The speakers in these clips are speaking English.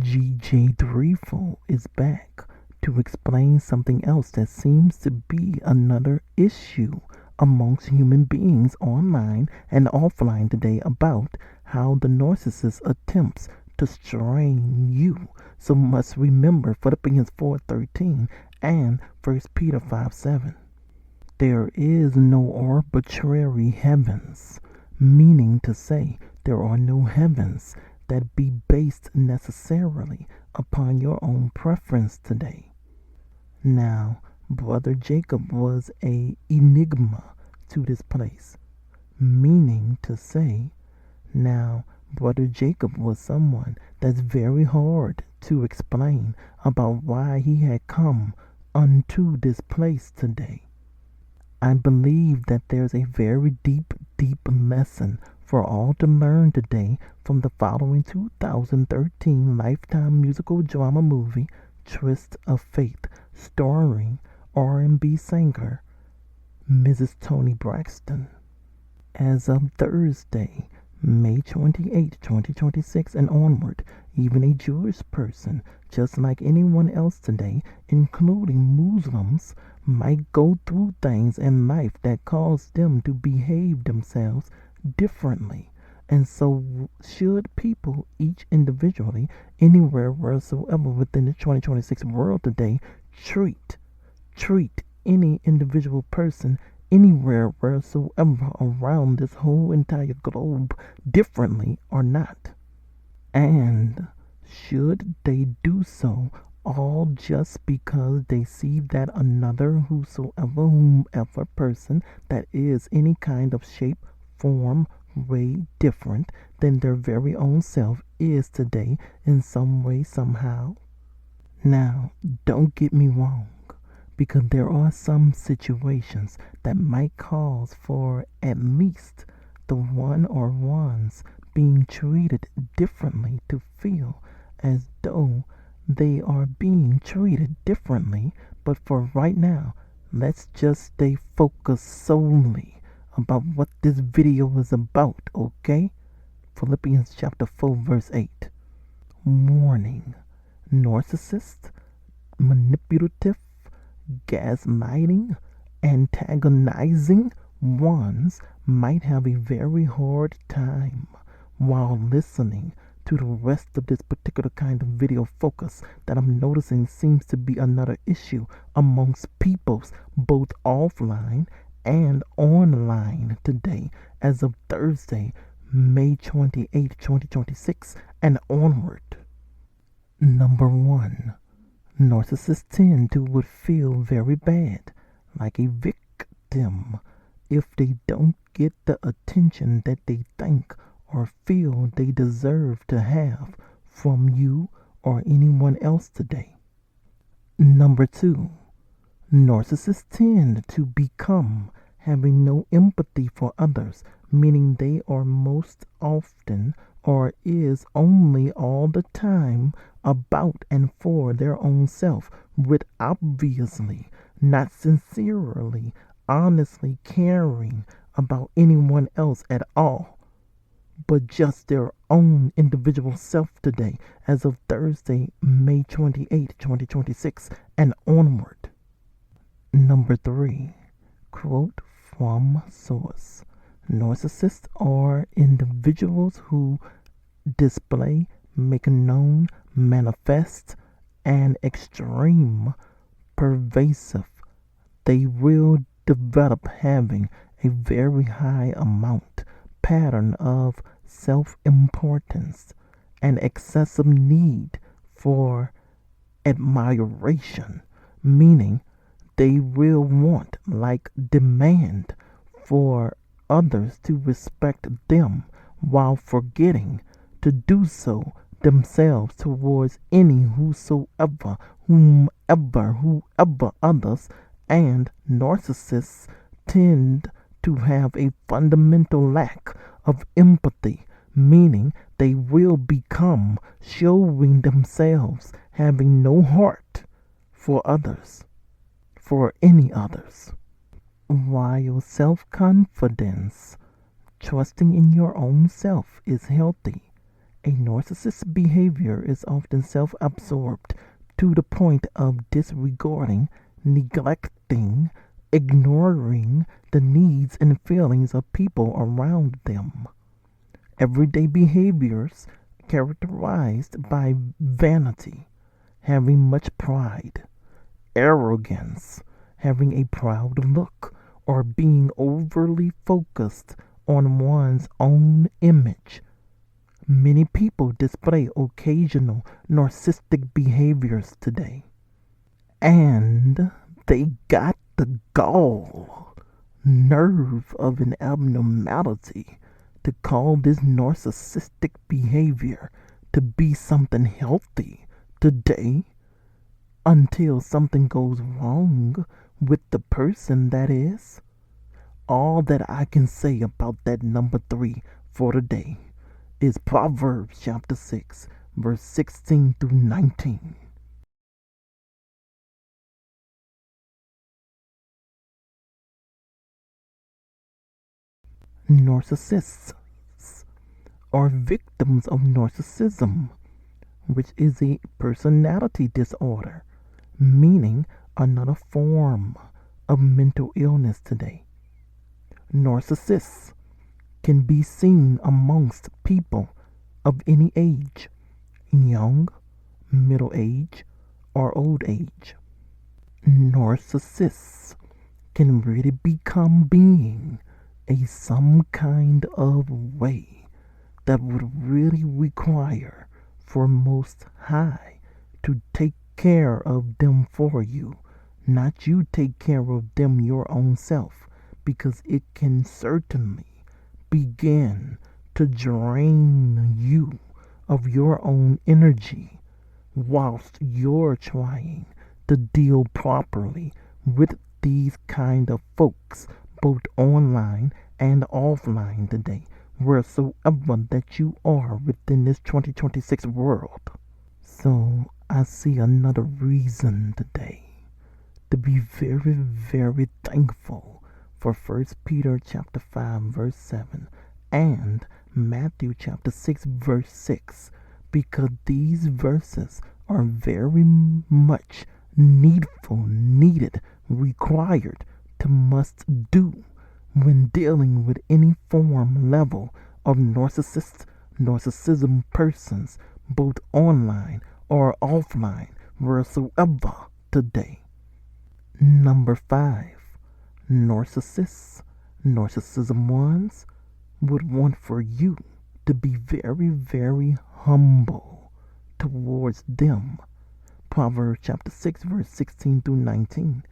GJ Threefold is back to explain something else that seems to be another issue amongst human beings online and offline today about how the narcissist attempts to strain you. So must remember Philippians 4:13 and 1 Peter 5:7. There is no arbitrary heavens, meaning to say there are no heavens that be based necessarily upon your own preference today. Now, Brother Jacob was a enigma to this place, meaning to say, now, Brother Jacob was someone that's very hard to explain about why he had come unto this place today. I believe that there's a very deep lesson for all to learn today from the following 2013 Lifetime musical drama movie, Tryst of Fate, starring R&B singer Mrs. Toni Braxton. As of Thursday, May 28, 2026 and onward, even a Jewish person, just like anyone else today, including Muslims, might go through things in life that cause them to behave themselves differently. And so should people, each individually, anywhere, wheresoever within the 2026 world today, treat any individual person anywhere, wheresoever around this whole entire globe differently or not. And should they do so all just because they see that another whomever person that is any kind of shape, form, way different than their very own self is today in some way, somehow? Now, don't get me wrong, because there are some situations that might cause for at least the one or ones being treated differently to feel as though they are being treated differently. But for right now, let's just stay focused solely about what this video is about, okay? Philippians chapter 4 verse 8. Warning: narcissist, manipulative, gaslighting, antagonizing ones might have a very hard time while listening to the rest of this particular kind of video focus that I'm noticing seems to be another issue amongst peoples both offline and online today as of Thursday, May 28, 2026 and onward. Number 1. Narcissists tend to would feel very bad, like a victim, if they don't get the attention that they think or feel they deserve to have from you or anyone else today. Number 2. Narcissists tend to become having no empathy for others, meaning they are most often or is only all the time about and for their own self, with obviously not sincerely, honestly caring about anyone else at all, but just their own individual self today as of Thursday, May 28, 2026 and onward. Number 3. Quote from source: narcissists are individuals who display, make known, manifest, and extreme pervasive. They will develop having a very high pattern of self-importance and excessive need for admiration, meaning they will want, like demand, for others to respect them while forgetting to do so themselves towards any whoever others. And narcissists tend to have a fundamental lack of empathy, meaning they will become showing themselves having no heart for others, for any others. While self-confidence, trusting in your own self, is healthy A narcissist's behavior is often self-absorbed to the point of disregarding, neglecting, ignoring the needs and feelings of people around them. Everyday behaviors characterized by vanity, having much pride, arrogance, having a proud look, or being overly focused on one's own image. Many people display occasional narcissistic behaviors today. And they got the gall, nerve of an abnormality to call this narcissistic behavior to be something healthy today, until something goes wrong with the person, that is. All that I can say about that number 3 for today is Proverbs chapter 6, verse 16 through 19. Narcissists are victims of narcissism, which is a personality disorder, meaning another form of mental illness today. Narcissists can be seen amongst people of any age, young, middle age, or old age. Narcissists can really become being a some kind of way that would really require for Most High to take care of them for you, not you take care of them your own self, because it can certainly begin to drain you of your own energy whilst you're trying to deal properly with these kind of folks, both online and offline today, wheresoever that you are within this 2026 world. So I see another reason today to be very, very thankful for 1 Peter chapter 5 verse 7 and Matthew chapter 6 verse 6, because these verses are very much needful, needed, required, to must do when dealing with any form level of narcissism persons, both online or offline, wheresoever today. Number 5. Narcissism ones would want for you to be very, very humble towards them. Proverbs chapter 6 verse 16 through 19.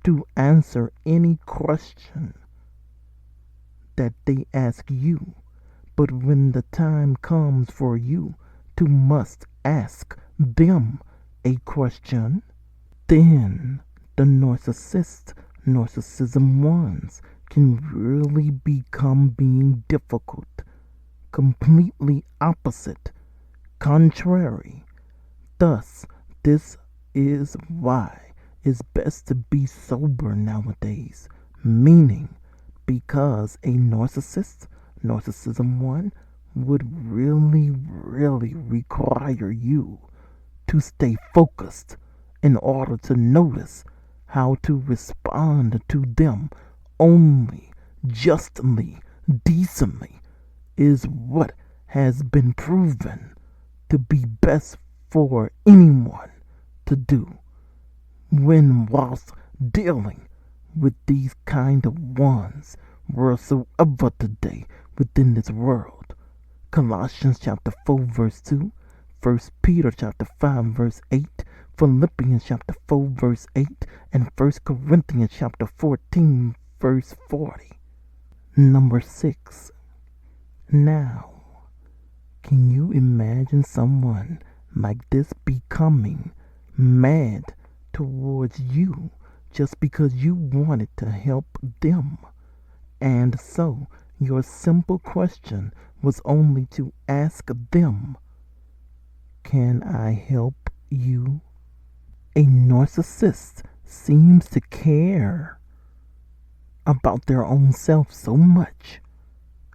To answer any question that they ask you, but when the time comes for you to must ask them a question, then the narcissism ones can really become being difficult, completely opposite, contrary. Thus, this is why it's best to be sober nowadays, meaning because a narcissism one, would really, really require you to stay focused in order to notice how to respond to them only, justly, decently, is what has been proven to be best for anyone to do when whilst dealing with these kind of ones wheresoever today within this world. Colossians chapter 4 verse 2, 1 Peter chapter 5 verse 8, Philippians chapter 4 verse 8, and 1 Corinthians chapter 14 verse 40. Number 6. Now, can you imagine someone like this becoming mad towards you just because you wanted to help them? And so, your simple question was only to ask them, can I help you? A narcissist seems to care about their own self so much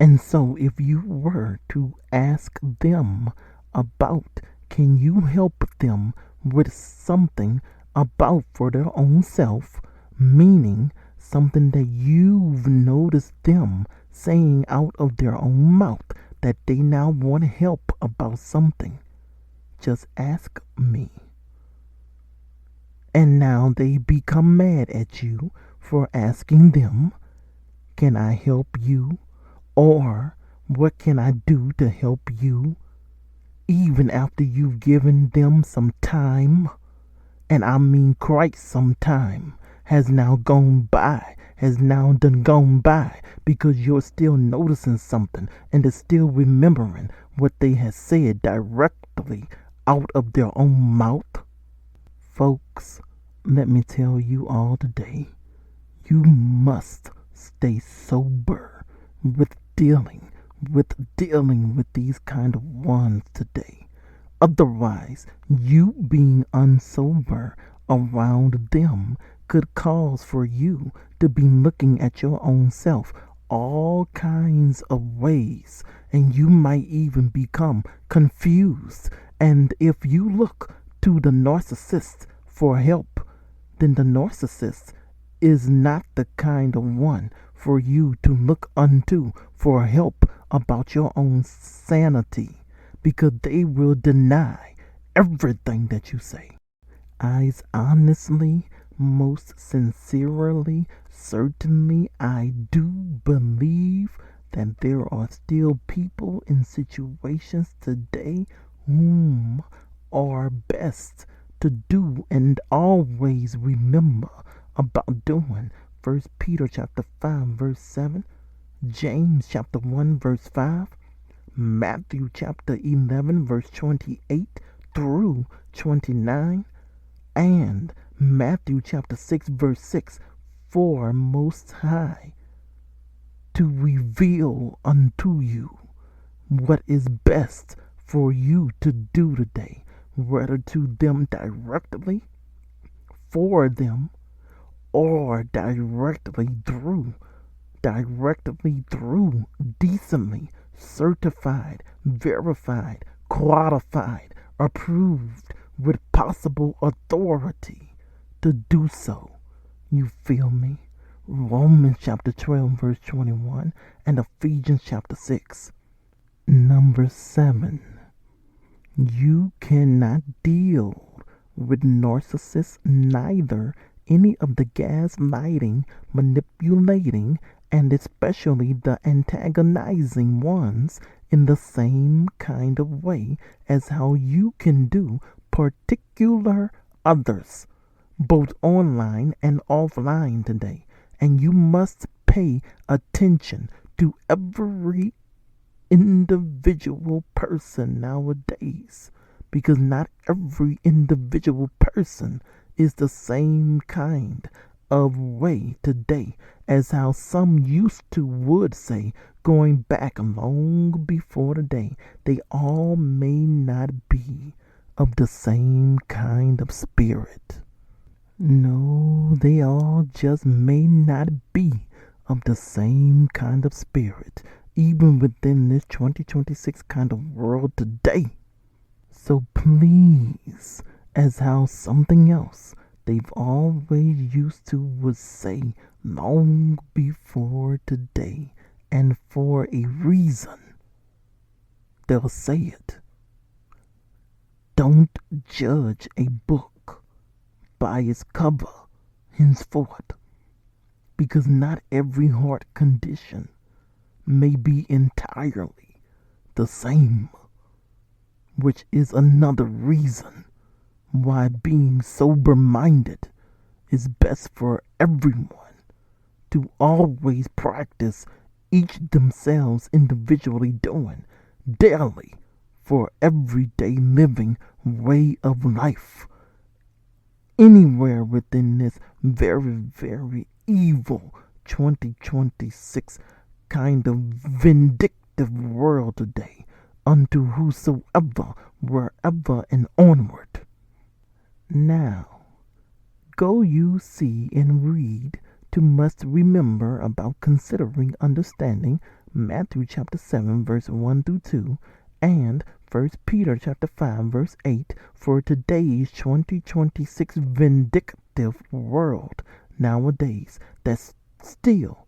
And so, if you were to ask them about, can you help them with something about for their own self, meaning something that you've noticed them saying out of their own mouth that they now want help about something, just ask me. And now they become mad at you for asking them, can I help you? Or what can I do to help you? Even after you've given them some time, and I mean quite some time, has now gone by, has now done gone by, because you're still noticing something and is still remembering what they have said directly out of their own mouth. Folks, let me tell you all today, you must stay sober with dealing with these kind of ones today. Otherwise, you being unsober around them could cause for you to be looking at your own self all kinds of ways, and you might even become confused. And if you look to the narcissist for help, then the narcissist is not the kind of one for you to look unto for help about your own sanity, because they will deny everything that you say. I honestly, most sincerely, certainly, I do believe that there are still people in situations today whom are best to do and always remember about doing 1 Peter chapter 5 verse 7, James chapter 1 verse 5, Matthew chapter 11 verse 28 through 29, and Matthew chapter 6 verse 6, for Most High to reveal unto you what is best for you to do today, whether to them directly, for them, or directly through, decently certified, verified, qualified, approved with possible authority to do so. You feel me? Romans chapter 12 verse 21 and Ephesians chapter 6. Number 7. You cannot deal with narcissists, neither any of the gaslighting, manipulating, and especially the antagonizing ones in the same kind of way as how you can do particular others, both online and offline today. And you must pay attention to every individual person nowadays, because not every individual person is the same kind of way today as how some used to would say, going back long before today. They all may not be of the same kind of spirit. No, they all just may not be of the same kind of spirit, even within this 2026 kind of world today. So please, as how something else they've always used to would say long before today, and for a reason, they'll say it. Don't judge a book by its cover henceforth, because not every heart condition may be entirely the same, which is another reason why being sober-minded is best for everyone to always practice each themselves individually doing daily for everyday living way of life anywhere within this very, very evil 2026 kind of vindictive world today, unto whosoever, wherever, and onward. Now, go you see and read to must remember about considering, understanding, Matthew chapter 7 verse 1 through 2, and 1 Peter chapter 5 verse 8 for today's 2026 vindictive world nowadays that still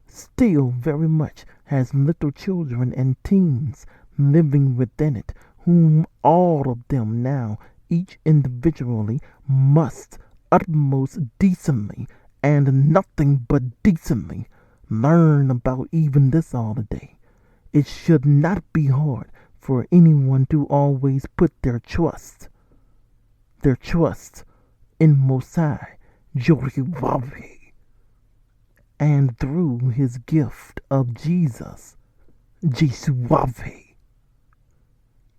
very much has little children and teens living within it, whom all of them now, each individually, must utmost decently and nothing but decently learn about even this all today. It should not be hard for anyone to always put their trust in Most High, Jehovah, and through his gift of Jesus, Jesuave.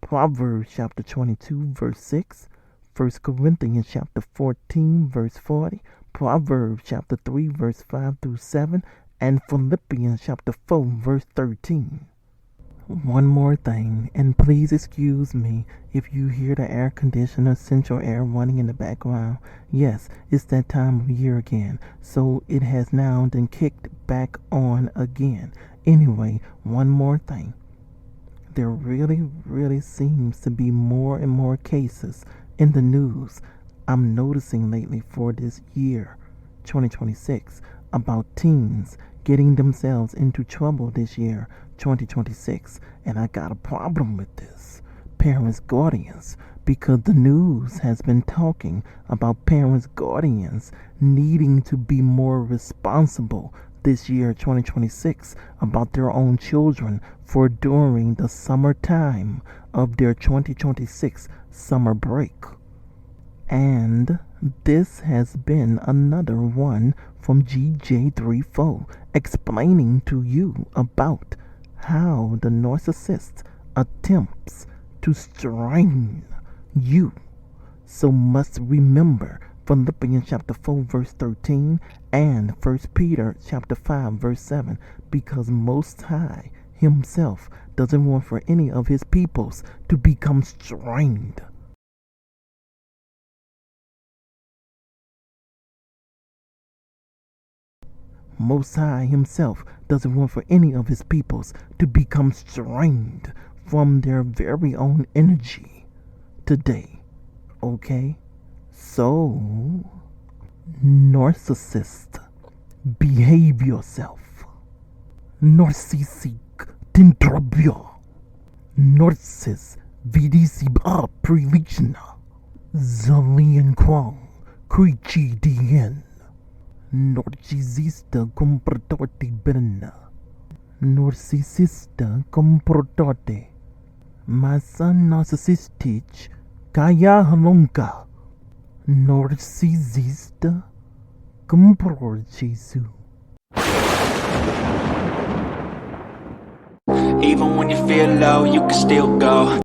Proverbs chapter 22 verse 6, 1 Corinthians chapter 14 verse 40, Proverbs chapter 3 verse 5 through 7, and Philippians chapter 4 verse 13. One more thing, and please excuse me if you hear the air conditioner central air running in the background. Yes, it's that time of year again, so it has now been kicked back on again. Anyway, one more thing. There really seems to be more and more cases in the news I'm noticing lately for this year, 2026, about teens getting themselves into trouble this year, 2026, and I got a problem with this. Parents, guardians, because the news has been talking about parents, guardians needing to be more responsible this year, 2026, about their own children for during the summertime of their 2026 summer break. And this has been another one from GJ34 explaining to you about how the narcissist attempts to strain you. So must remember Philippians chapter 4 verse 13 and 1 Peter chapter 5 verse 7, because Most High himself doesn't want for any of his peoples to become strained. Most High himself doesn't want for any of his peoples to become strained from their very own energy today. Okay? So, narcissist, behave yourself. Narcissistic tintrabia. Narciss vidisiba prilichna. Zalian kwang, krichi dien. Narcisista comportati bene. Narcisista comportate. Masa narcissistic kaya halonka. Narcisista comportesu. Even when you feel low, you can still go.